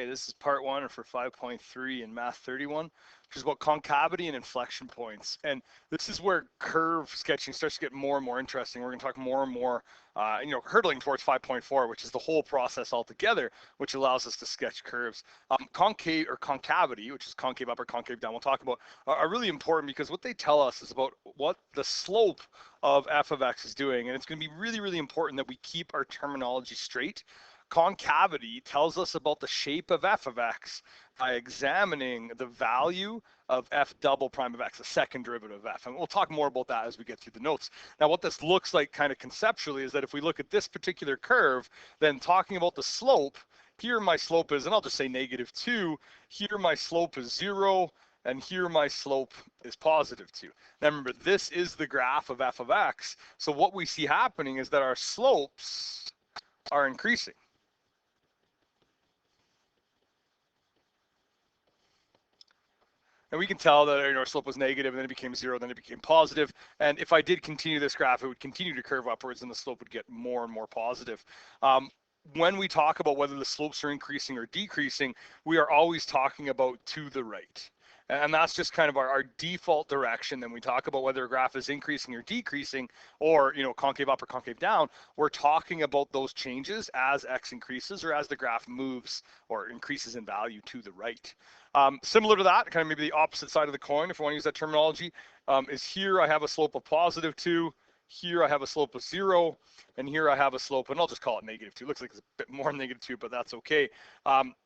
right, this is part 1 for 5.3 in Math 31, which is about concavity and inflection points. And this is where curve sketching starts to get more and more interesting. We're going to talk more and more, hurtling towards 5.4, which is the whole process altogether, which allows us to sketch curves. Concave or concavity, which is concave up or concave down, we'll talk about, are really important because what they tell us is about what the slope of f of x is doing. And it's going to be really, really important that we keep our terminology straight. Concavity tells us about the shape of f of x by examining the value of f double prime of x, the second derivative of f. And we'll talk more about that as we get through the notes. Now, what this looks like kind of conceptually is that if we look at this particular curve, then talking about the slope, here my slope is, and I'll just say -2, here my slope is 0, and here my slope is +2. Now remember, this is the graph of f of x, so what we see happening is that our slopes are increasing. And we can tell that our slope was negative, and then it became 0, then it became positive. And if I did continue this graph, it would continue to curve upwards, and the slope would get more and more positive. When we talk about whether the slopes are increasing or decreasing, we are always talking about to the right. And that's just kind of our default direction. Then we talk about whether a graph is increasing or decreasing, or concave up or concave down. We're talking about those changes as x increases or as the graph moves or increases in value to the right. Similar to that, kind of maybe the opposite side of the coin, if we want to use that terminology, is here I have a slope of +2, here I have a slope of 0, and here I have a slope, and I'll just call it -2. Looks like it's a bit more -2, but that's okay.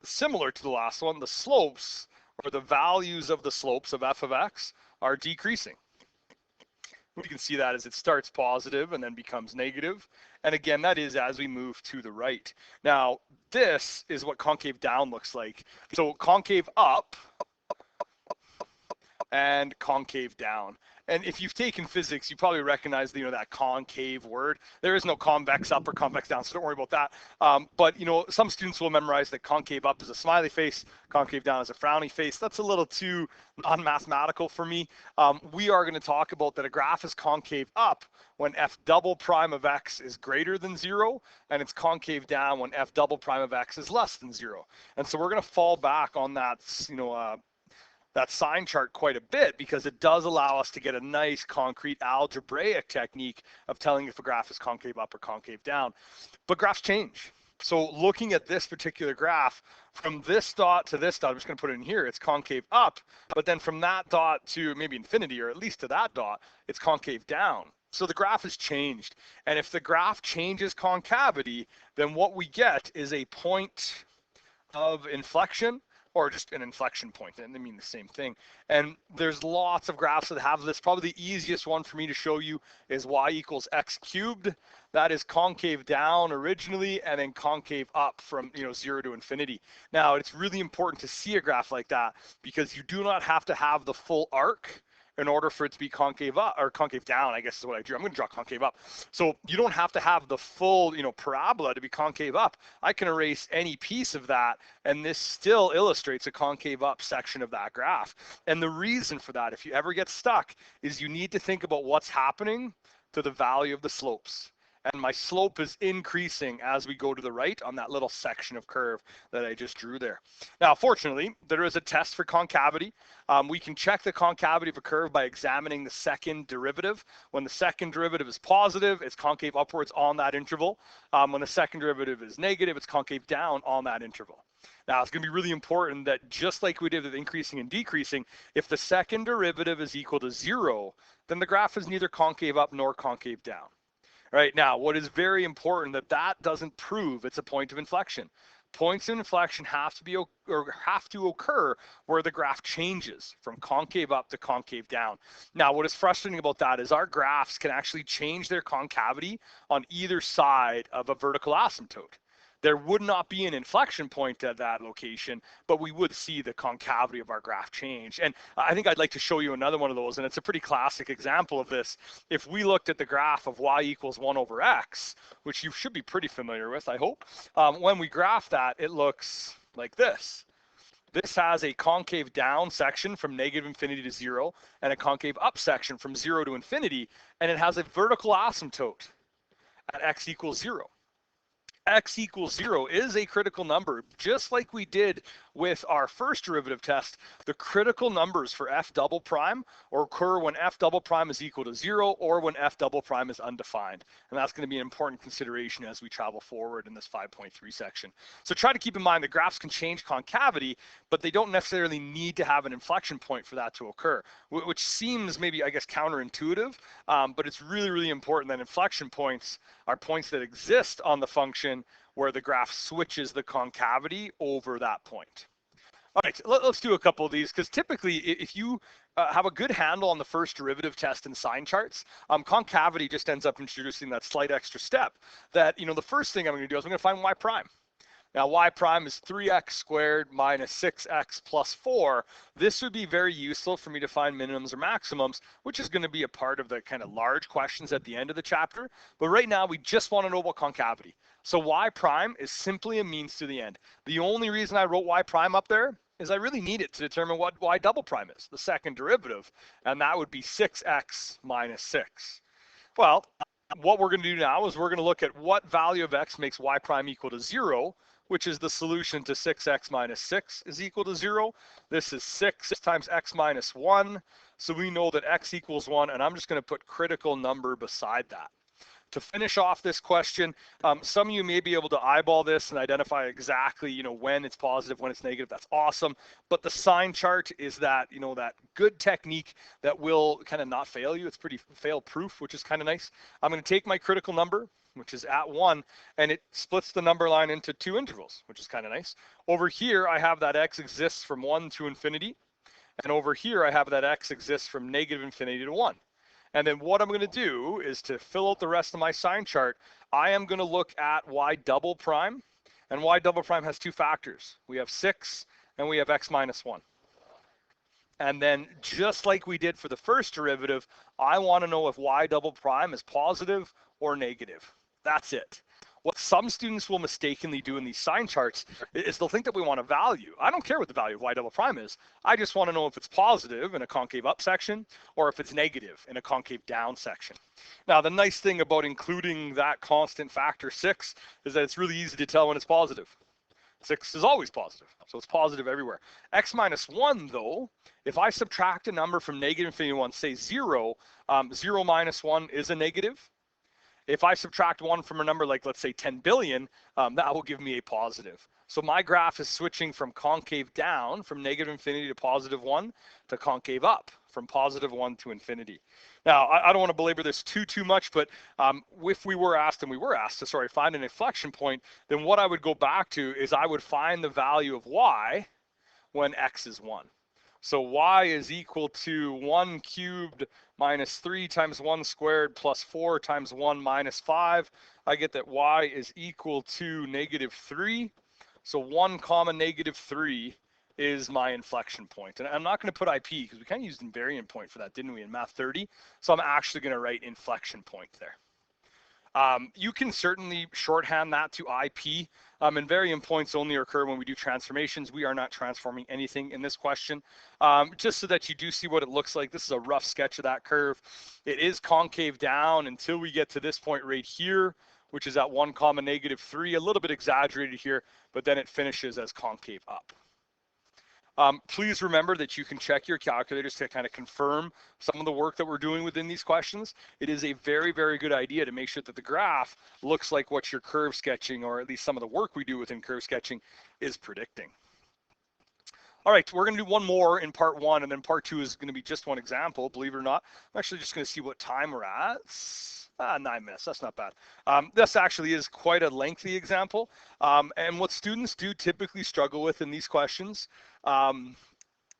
Similar to the last one, the slopes, or the values of the slopes of f of x, are decreasing. We can see that as it starts positive and then becomes negative. And again, that is as we move to the right. Now, this is what concave down looks like. So concave up and concave down. And if you've taken physics, you probably recognize that concave word. There is no convex up or convex down, so don't worry about that. But some students will memorize that concave up is a smiley face, concave down is a frowny face. That's a little too non-mathematical for me. We are going to talk about that a graph is concave up when f double prime of x is greater than 0, and it's concave down when f double prime of x is less than 0. And so we're going to fall back on that, that sign chart quite a bit, because it does allow us to get a nice concrete algebraic technique of telling if a graph is concave up or concave down. But graphs change. So looking at this particular graph, from this dot to this dot, I'm just going to put it in here, it's concave up, but then from that dot to maybe infinity, or at least to that dot, it's concave down. So the graph has changed. And if the graph changes concavity, then what we get is a point of inflection, or just an inflection point, and they mean the same thing. And there's lots of graphs that have this. Probably the easiest one for me to show you is y equals x cubed. That is concave down originally, and then concave up from 0 to infinity. Now, it's really important to see a graph like that, because you do not have to have the full arc in order for it to be concave up, or concave down, I guess is what I drew. I'm going to draw concave up. So you don't have to have the full, parabola to be concave up. I can erase any piece of that, and this still illustrates a concave up section of that graph. And the reason for that, if you ever get stuck, is you need to think about what's happening to the value of the slopes. And my slope is increasing as we go to the right on that little section of curve that I just drew there. Now, fortunately, there is a test for concavity. We can check the concavity of a curve by examining the second derivative. When the second derivative is positive, it's concave upwards on that interval. When the second derivative is negative, it's concave down on that interval. Now, it's going to be really important that just like we did with increasing and decreasing, if the second derivative is equal to 0, then the graph is neither concave up nor concave down. Right now, what is very important that doesn't prove it's a point of inflection. Points of inflection have to occur where the graph changes from concave up to concave down. Now, what is frustrating about that is our graphs can actually change their concavity on either side of a vertical asymptote. There would not be an inflection point at that location, but we would see the concavity of our graph change. And I think I'd like to show you another one of those, and it's a pretty classic example of this. If we looked at the graph of y equals 1 over x, which you should be pretty familiar with, I hope, when we graph that, it looks like this. This has a concave down section from -infinity to 0, and a concave up section from 0 to infinity, and it has a vertical asymptote at x equals 0. x equals 0 is a critical number, just like we did with our first derivative test. The critical numbers for f double prime occur when f double prime is equal to 0 or when f double prime is undefined. And that's going to be an important consideration as we travel forward in this 5.3 section. So try to keep in mind the graphs can change concavity, but they don't necessarily need to have an inflection point for that to occur, which seems maybe, I guess, counterintuitive, but it's really, really important that inflection points are points that exist on the function where the graph switches the concavity over that point. All right, let's do a couple of these, because typically if you have a good handle on the first derivative test in sign charts, concavity just ends up introducing that slight extra step that, the first thing I'm going to do is I'm going to find y prime. Now, y prime is 3x squared minus 6x plus 4. This would be very useful for me to find minimums or maximums, which is going to be a part of the kind of large questions at the end of the chapter. But right now, we just want to know about concavity. So y prime is simply a means to the end. The only reason I wrote y prime up there is I really need it to determine what y double prime is, the second derivative, and that would be 6x minus 6. Well, what we're going to do now is we're going to look at what value of x makes y prime equal to 0, which is the solution to 6x minus 6 is equal to 0. This is 6 times x minus 1, so we know that x equals 1, and I'm just going to put critical number beside that. To finish off this question, some of you may be able to eyeball this and identify exactly, when it's positive, when it's negative. That's awesome. But the sign chart is that, that good technique that will kind of not fail you. It's pretty fail-proof, which is kind of nice. I'm going to take my critical number, which is at 1, and it splits the number line into 2 intervals, which is kind of nice. Over here, I have that x exists from 1 to infinity, and over here, I have that x exists from negative infinity to 1. And then what I'm going to do is to fill out the rest of my sign chart, I am going to look at y double prime, and y double prime has 2 factors. We have 6 and we have x minus 1. And then just like we did for the first derivative, I want to know if y double prime is positive or negative. That's it. What some students will mistakenly do in these sign charts is they'll think that we want a value. I don't care what the value of y double prime is. I just want to know if it's positive in a concave up section or if it's negative in a concave down section. Now, the nice thing about including that constant factor 6 is that it's really easy to tell when it's positive. 6 is always positive, so it's positive everywhere. X minus 1, though, if I subtract a number from negative infinity to 1, say 0, 0 minus 1 is a negative. If I subtract 1 from a number like, let's say, 10 billion, that will give me a positive. So my graph is switching from concave down, from negative infinity to positive 1, to concave up, from positive 1 to infinity. Now, I don't want to belabor this too much, but if we were asked, to find an inflection point, then what I would go back to is I would find the value of y when x is 1. So y is equal to 1 cubed minus 3 times 1 squared plus 4 times 1 minus 5. I get that y is equal to negative 3. So 1 comma negative 3 is my inflection point. And I'm not going to put IP because we kind of used invariant point for that, didn't we, in Math 30? So I'm actually going to write inflection point there. You can certainly shorthand that to IP. Invariant points only occur when we do transformations. We are not transforming anything in this question. Just so that you do see what it looks like. This is a rough sketch of that curve. It is concave down until we get to this point right here, which is at 1 comma negative 3, a little bit exaggerated here, but then it finishes as concave up. Please remember that you can check your calculators to kind of confirm some of the work that we're doing within these questions. It is a very, very good idea to make sure that the graph looks like what your curve sketching, or at least some of the work we do within curve sketching, is predicting. All right, we're going to do one more in part 1, and then part 2 is going to be just one example, believe it or not. I'm actually just going to see what time we're at. 9 minutes, that's not bad. This actually is quite a lengthy example. And what students do typically struggle with in these questions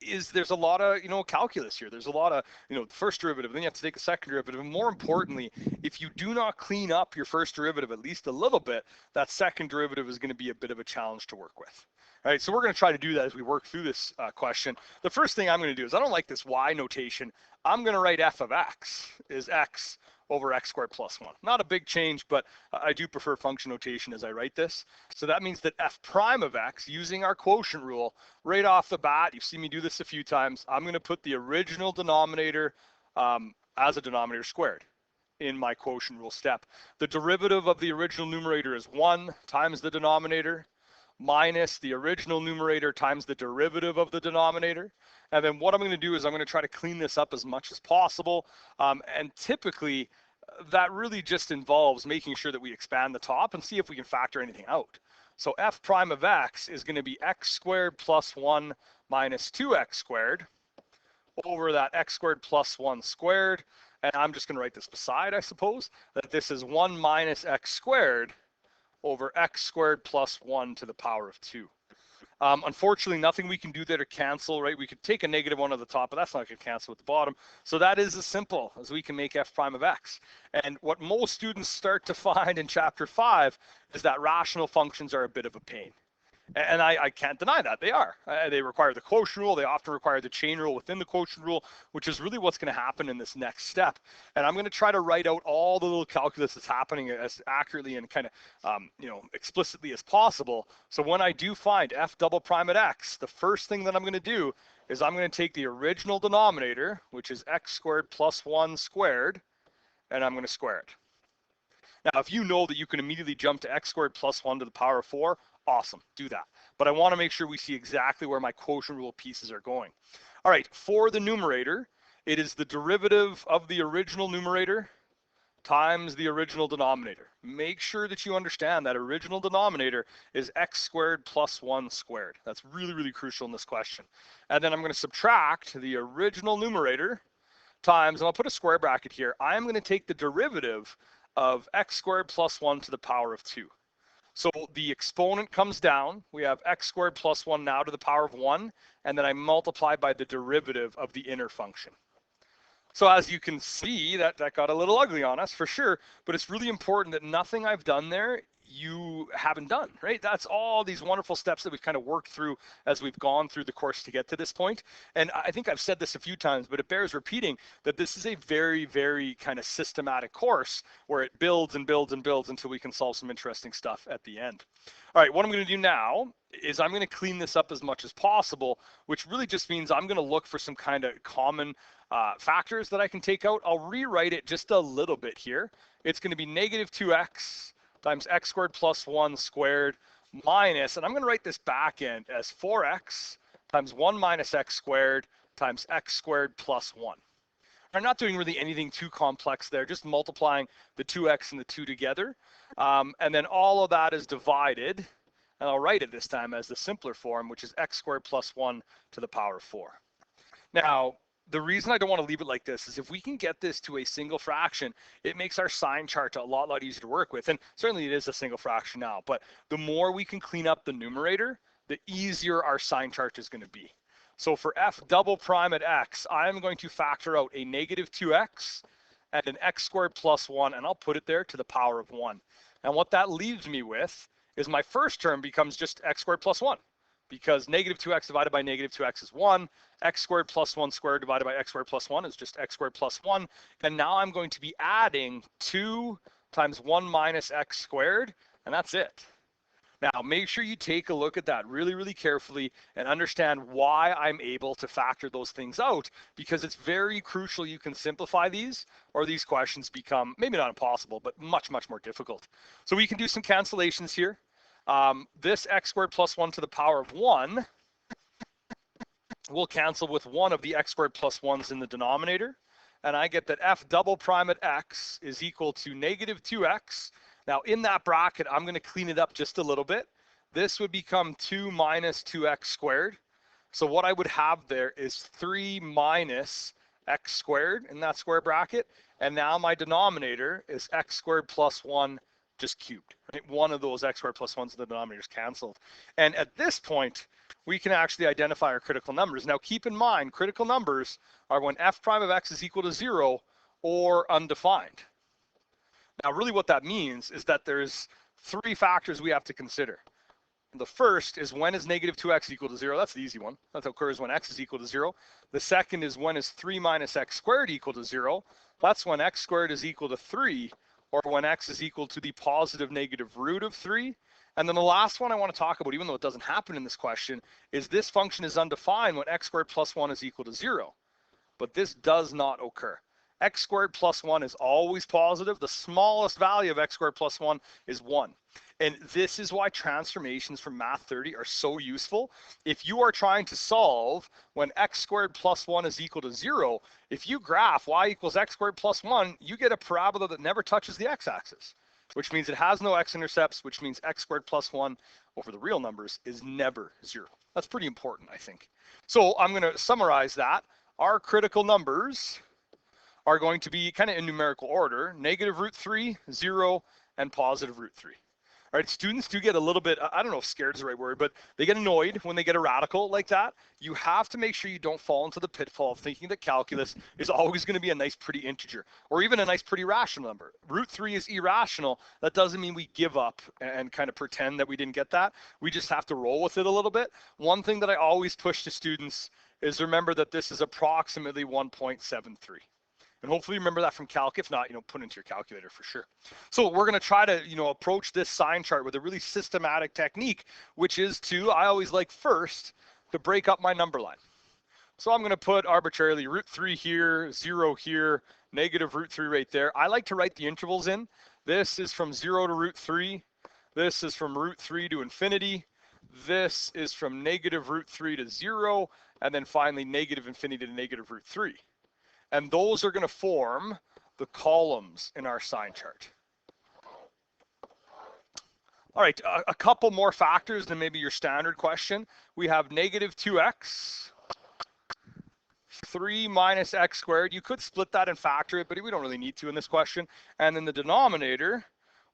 is there's a lot of, calculus here. There's a lot of, first derivative, then you have to take a second derivative. And more importantly, if you do not clean up your first derivative at least a little bit, that second derivative is going to be a bit of a challenge to work with. All right, so we're going to try to do that as we work through this question. The first thing I'm going to do is, I don't like this y notation. I'm going to write f of x is x over x squared plus 1. Not a big change, but I do prefer function notation as I write this. So that means that f prime of x, using our quotient rule, right off the bat, you've seen me do this a few times, I'm going to put the original denominator as a denominator squared. in my quotient rule step. The derivative of the original numerator is 1 times the denominator minus the original numerator times the derivative of the denominator. And then what I'm going to do is I'm going to try to clean this up as much as possible. And typically, that really just involves making sure that we expand the top and see if we can factor anything out. So f prime of x is going to be x squared plus 1 minus 2x squared over that x squared plus 1 squared. And I'm just going to write this beside, I suppose, that this is 1 minus x squared over x squared plus 1 to the power of 2. Unfortunately, nothing we can do there to cancel, right? We could take a negative 1 at the top, but that's not going to cancel at the bottom. So that is as simple as we can make f prime of x. And what most students start to find in chapter 5 is that rational functions are a bit of a pain. And I can't deny that they are. They require the quotient rule. They often require the chain rule within the quotient rule, which is really what's going to happen in this next step. And I'm going to try to write out all the little calculus that's happening as accurately and kind of, explicitly as possible. So when I do find f double prime at x, the first thing that I'm going to do is I'm going to take the original denominator, which is x squared plus 1 squared, and I'm going to square it. Now, if you know that you can immediately jump to x squared plus 1 to the power of 4, awesome, do that. But I want to make sure we see exactly where my quotient rule pieces are going. All right, for the numerator, it is the derivative of the original numerator times the original denominator. Make sure that you understand that original denominator is x squared plus 1 squared. That's really, really crucial in this question. And then I'm going to subtract the original numerator times, and I'll put a square bracket here. I'm going to take the derivative of x squared plus 1 to the power of 2. So the exponent comes down. We have x squared plus 1 now to the power of 1, and then I multiply by the derivative of the inner function. So as you can see, that got a little ugly on us for sure, but it's really important that nothing I've done there you haven't done, right? That's all these wonderful steps that we've kind of worked through as we've gone through the course to get to this point. And I think I've said this a few times, but it bears repeating that this is a very, very kind of systematic course where it builds and builds and builds until we can solve some interesting stuff at the end. All right, what I'm going to do now is I'm going to clean this up as much as possible, which really just means I'm going to look for some kind of common factors that I can take out. I'll rewrite it just a little bit here. It's going to be negative 2x times x squared plus 1 squared minus, and I'm going to write this back end as 4x times 1 minus x squared times x squared plus 1. I'm not doing really anything too complex there, just multiplying the 2x and the 2 together. And then all of that is divided, and I'll write it this time as the simpler form, which is x squared plus 1 to the power of 4. Now, the reason I don't want to leave it like this is if we can get this to a single fraction, it makes our sign chart a lot easier to work with. And certainly it is a single fraction now, but the more we can clean up the numerator, the easier our sign chart is going to be. So for f double prime at x, I'm going to factor out a negative 2x and an x squared plus 1, and I'll put it there to the power of 1. And what that leaves me with is my first term becomes just x squared plus 1. Because negative 2x divided by negative 2x is 1, x squared plus 1 squared divided by x squared plus 1 is just x squared plus 1, and now I'm going to be adding 2 times 1 minus x squared, and that's it. Now, make sure you take a look at that really, really carefully and understand why I'm able to factor those things out, because it's very crucial you can simplify these, or these questions become, maybe not impossible, but much, much more difficult. So we can do some cancellations here. This x squared plus 1 to the power of 1 will cancel with one of the x squared plus 1s in the denominator. And I get that f double prime at x is equal to negative 2x. Now in that bracket, I'm going to clean it up just a little bit. This would become 2 minus 2x squared. So what I would have there is 3 minus x squared in that square bracket. And now my denominator is x squared plus 1 just cubed, right? One of those x squared plus 1s in the denominator is canceled. And at this point, we can actually identify our critical numbers. Now keep in mind, critical numbers are when f prime of x is equal to 0 or undefined. Now really what that means is that there's 3 factors we have to consider. The first is when is negative 2x equal to 0? That's the easy one. That occurs when x is equal to 0. The second is when is 3 minus x squared equal to 0? That's when x squared is equal to 3, or when x is equal to the positive negative root of 3. And then the last one I want to talk about, even though it doesn't happen in this question, is this function is undefined when x squared plus 1 is equal to 0. But this does not occur. x squared plus 1 is always positive. The smallest value of x squared plus 1 is 1. And this is why transformations from Math 30 are so useful. If you are trying to solve when x squared plus 1 is equal to 0, if you graph y equals x squared plus 1, you get a parabola that never touches the x-axis, which means it has no x-intercepts, which means x squared plus 1 over the real numbers is never 0. That's pretty important, I think. So I'm going to summarize that. Our critical numbers are going to be kind of in numerical order: negative root 3, 0, and positive root 3. All right, students do get a little bit, I don't know if scared is the right word, but they get annoyed when they get a radical like that. You have to make sure you don't fall into the pitfall of thinking that calculus is always going to be a nice pretty integer or even a nice pretty rational number. Root 3 is irrational. That doesn't mean we give up and kind of pretend that we didn't get that. We just have to roll with it a little bit. One thing that I always push to students is remember that this is approximately 1.73. And hopefully you remember that from calc. If not, put it into your calculator for sure. So we're going to try to, approach this sign chart with a really systematic technique, which is I always like first to break up my number line. So I'm going to put arbitrarily root 3 here, 0 here, negative root 3 right there. I like to write the intervals in. This is from 0 to root 3. This is from root 3 to infinity. This is from negative root 3 to 0. And then finally negative infinity to negative root 3. And those are going to form the columns in our sign chart. All right, a couple more factors than maybe your standard question. We have negative 2x, 3 minus x squared. You could split that and factor it, but we don't really need to in this question. And then the denominator,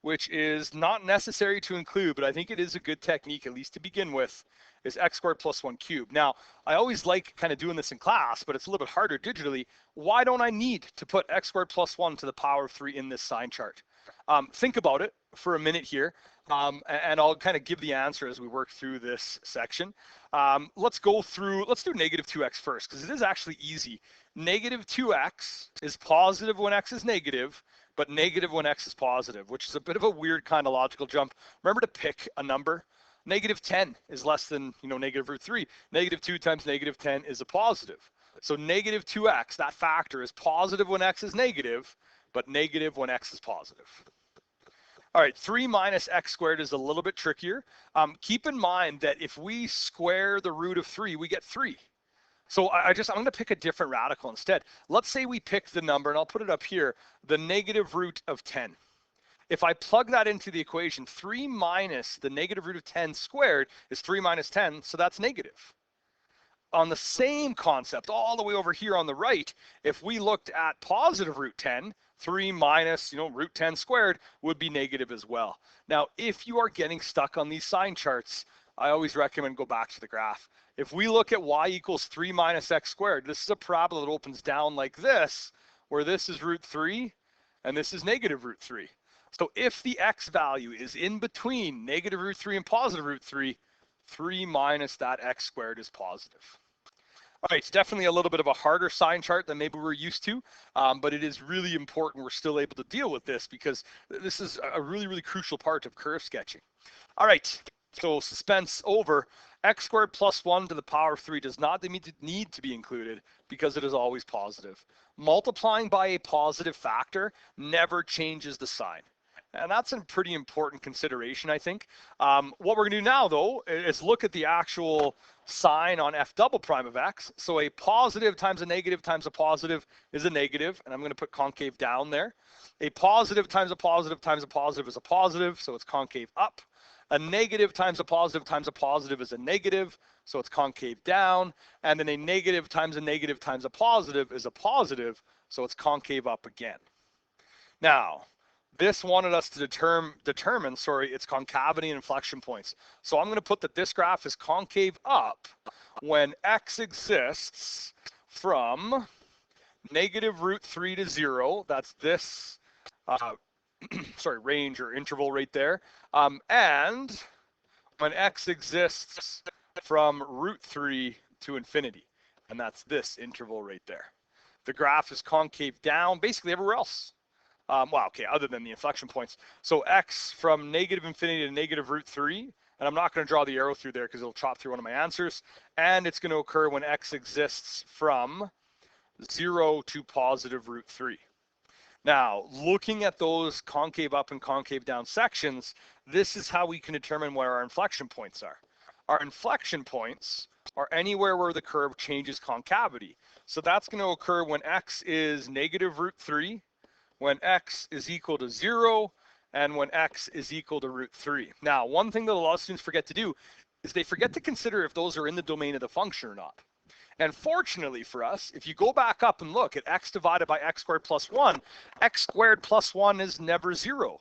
which is not necessary to include, but I think it is a good technique, at least to begin with, is x squared plus 1 cubed. Now, I always like kind of doing this in class, but it's a little bit harder digitally. Why don't I need to put x squared plus 1 to the power of 3 in this sign chart? Think about it for a minute here, and I'll kind of give the answer as we work through this section. Let's do negative 2x first, because it is actually easy. Negative 2x is positive when x is negative, but negative when x is positive, which is a bit of a weird kind of logical jump. Remember to pick a number. Negative 10 is less than, negative root 3. Negative 2 times negative 10 is a positive. So negative 2x, that factor, is positive when x is negative, but negative when x is positive. All right, 3 minus x squared is a little bit trickier. Keep in mind that if we square the root of 3, we get 3. So I'm going to pick a different radical instead. Let's say we pick the number, and I'll put it up here, the negative root of 10. If I plug that into the equation, 3 minus the negative root of 10 squared is 3 minus 10, so that's negative. On the same concept, all the way over here on the right, if we looked at positive root 10, 3 minus, root 10 squared would be negative as well. Now, if you are getting stuck on these sign charts, I always recommend go back to the graph. If we look at y equals 3 minus x squared, this is a parabola that opens down like this, where this is root 3 and this is negative root 3. So if the x value is in between negative root 3 and positive root 3, 3 minus that x squared is positive. All right, it's definitely a little bit of a harder sign chart than maybe we're used to, but it is really important we're still able to deal with this because this is a really, really crucial part of curve sketching. All right, so suspense over. X squared plus 1 to the power of 3 does not need to be included because it is always positive. Multiplying by a positive factor never changes the sign. And that's a pretty important consideration, I think. What we're going to do now, though, is look at the actual sign on f double prime of x. So a positive times a negative times a positive is a negative, and I'm going to put concave down there. A positive times a positive times a positive is a positive, so it's concave up. A negative times a positive is a negative, so it's concave down. And then a negative times a negative times a positive is a positive, so it's concave up again. Now, this wanted us to determine its concavity and inflection points. So I'm going to put that this graph is concave up when x exists from negative root 3 to 0. That's this range or interval right there. And when x exists from root 3 to infinity. And that's this interval right there. The graph is concave down basically everywhere else. Other than the inflection points. So x from negative infinity to negative root 3, and I'm not going to draw the arrow through there because it'll chop through one of my answers, and it's going to occur when x exists from 0 to positive root 3. Now, looking at those concave up and concave down sections, this is how we can determine where our inflection points are. Our inflection points are anywhere where the curve changes concavity. So that's going to occur when x is negative root 3, when x is equal to 0, and when x is equal to root 3. Now, one thing that a lot of students forget to do is they forget to consider if those are in the domain of the function or not. And fortunately for us, if you go back up and look at x divided by x squared plus 1, x squared plus 1 is never 0.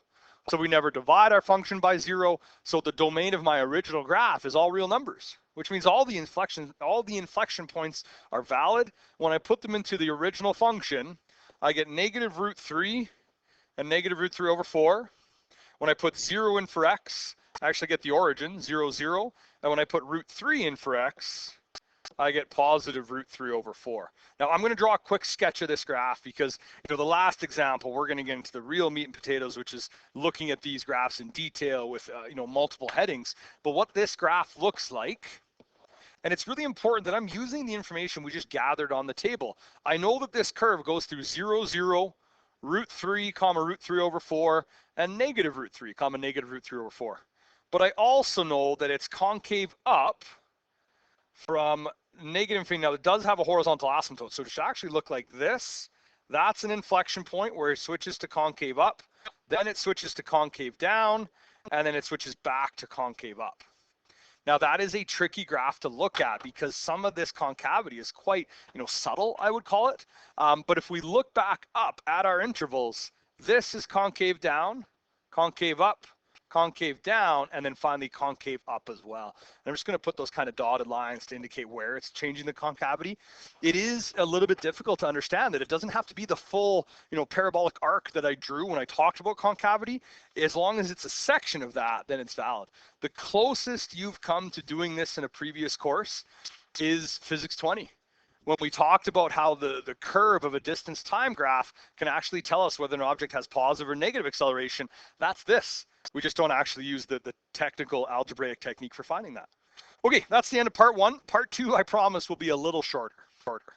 So we never divide our function by 0. So the domain of my original graph is all real numbers, which means all the inflection points are valid. When I put them into the original function, I get negative root 3 and negative root 3 over 4. When I put 0 in for x, I actually get the origin, 0, 0. And when I put root 3 in for x, I get positive root 3 over 4. Now, I'm going to draw a quick sketch of this graph because, the last example, we're going to get into the real meat and potatoes, which is looking at these graphs in detail with, multiple headings. But what this graph looks like, and it's really important that I'm using the information we just gathered on the table. I know that this curve goes through 0, 0, root 3, comma, root 3 over 4, and negative root 3, comma, negative root 3 over 4. But I also know that it's concave up from negative infinity. Now, it does have a horizontal asymptote, so it should actually look like this. That's an inflection point where it switches to concave up, then it switches to concave down, and then it switches back to concave up. Now, that is a tricky graph to look at because some of this concavity is quite, subtle, I would call it. But if we look back up at our intervals, this is concave down, concave up, concave down, and then finally concave up as well. And I'm just going to put those kind of dotted lines to indicate where it's changing the concavity. It is a little bit difficult to understand that it doesn't have to be the full, parabolic arc that I drew when I talked about concavity. As long as it's a section of that, then it's valid. The closest you've come to doing this in a previous course is Physics 20. When we talked about how the curve of a distance time graph can actually tell us whether an object has positive or negative acceleration, that's this. We just don't actually use the technical algebraic technique for finding that. Okay, that's the end of part 1. Part 2, I promise, will be a little shorter.